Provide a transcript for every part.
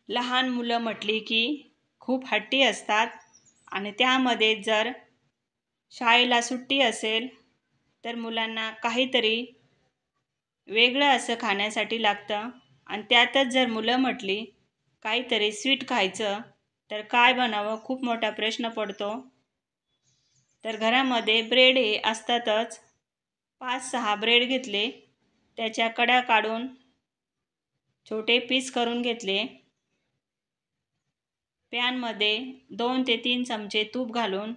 लहान मुलं म्हटली की खूप हट्टी असतात आणि त्यामध्ये जर शाळेला सुट्टी असेल तर मुलांना काहीतरी वेगळं असं खाण्यासाठी लागतं आणि त्यातच जर मुलं म्हटली काहीतरी स्वीट खायचं तर काय बनावं खूप मोठा प्रश्न पडतो. तर घरामध्ये ब्रेड हे असतातच. 5-6 ब्रेड घेतले, त्याच्या कडा काढून छोटे पीस करून घेतले. पॅनमध्ये 2 ते 3 चमचे तूप घालून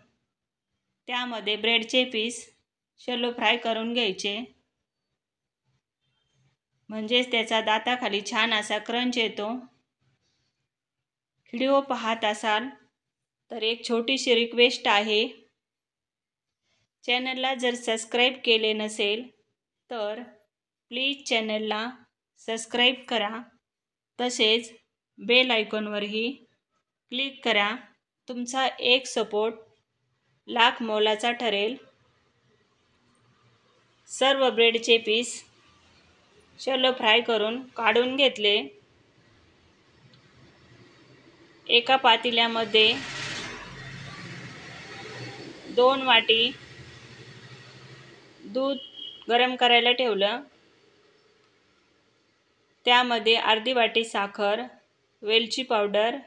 त्यामध्ये ब्रेडचे पीस शॅलो फ्राय करून घ्यायचे. म्हणजेच त्याचा दाताखाली छान असा क्रंच येतो. व्हिडिओ पाहत असाल तर एक छोटीशी रिक्वेस्ट आहे, चॅनलला जर सबस्क्राईब केले नसेल तर प्लीज चॅनलला सबस्क्राईब करा. तसेच बेल आयकॉनवरही क्लिक करा. तुमचा एक सपोर्ट लाख मोलाचा ठरेल. सर्व ब्रेडचे पीस शॅलो फ्राय करून काढून घेतले. एका पातेल्यामध्ये 2 वाटी दूध गरम करायला ठेवलं. त्यामध्ये अर्धी वाटी साखर, वेलची पावडर,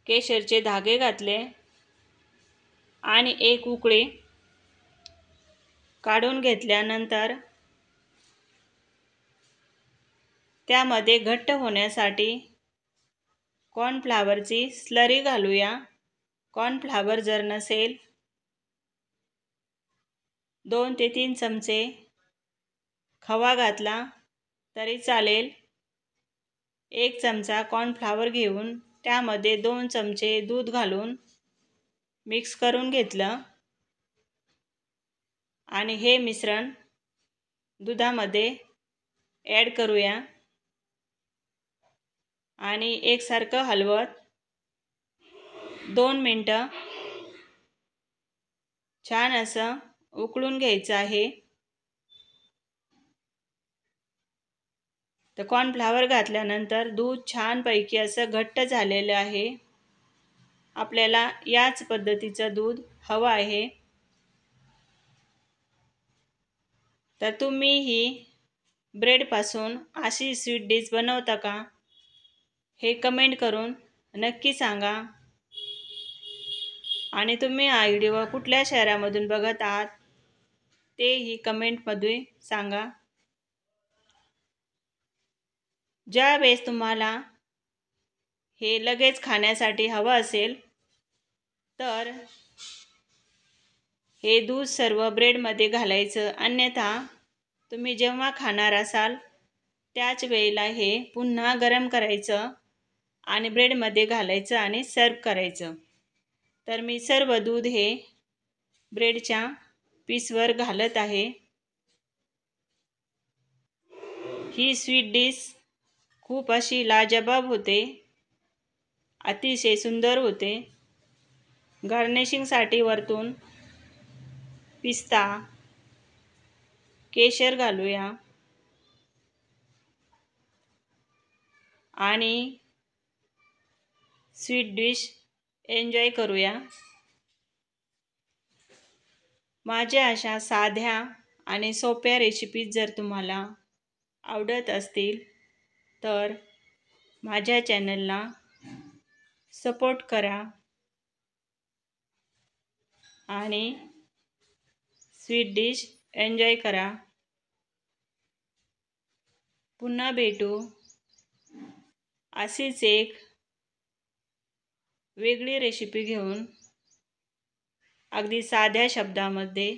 केशरचे धागे घातले आणि एक उकळी काढून घेतल्यानंतर त्यामध्ये घट्ट होण्यासाठी कॉर्नफ्लॉवरची स्लरी घालूया. कॉर्नफ्लॉवर जर नसेल 2 ते 3 चमचे खवा घातला तरी चालेल. 1 चमचा कॉर्नफ्लॉवर घेऊन त्यामध्ये 2 चमचे दूध घालून मिक्स करून घेतलं आणि हे मिश्रण दुधामध्ये ॲड करूया आणि एकसारखं हलवत 2 मिनटं छान असं उकळून घ्यायचं आहे. तर कॉर्नफ्लॉवर घातल्यानंतर दूध छानपैकी असं घट्ट झालेलं आहे. आपल्याला याच पद्धतीचं दूध हवं आहे. तर तुम्हीही ब्रेडपासून अशी स्वीट डिश बनवता का हे कमेंट करून नक्की सांगा. आणि तुम्ही हा व्हिडिओ कुठल्या शहरामधून बघत आहात तेही कमेंटमध्ये सांगा. ज्यावेळेस तुम्हाला हे लगेच खाण्यासाठी हवं असेल तर हे दूध सर्व ब्रेडमध्ये घालायचं. अन्यथा तुम्ही जेव्हा खाणार असाल त्याच वेळेला हे पुन्हा गरम करायचं आणि ब्रेडमध्ये घालायचं आणि सर्व करायचं. तर मी सर्व दूध हे ब्रेडच्या पीसवर घालत आहे. ही स्वीट डिश खूप अशी लाजवाब होते, अतिशय सुंदर होते. गार्निशिंगसाठी वरतून पिस्ता, केशर घालूया आणि स्वीट डिश एन्जॉय करूया. माझ्या अशा साध्या आणि सोप्या रेसिपीज जर तुम्हाला आवडत असतील तर माझ्या चॅनलला सपोर्ट करा आणि स्वीट डिश एन्जॉय करा. पुन्हा भेटू अशीच एक वेगळी रेसिपी घेऊन, अगदी साध्या शब्दामध्ये.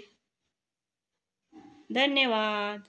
धन्यवाद.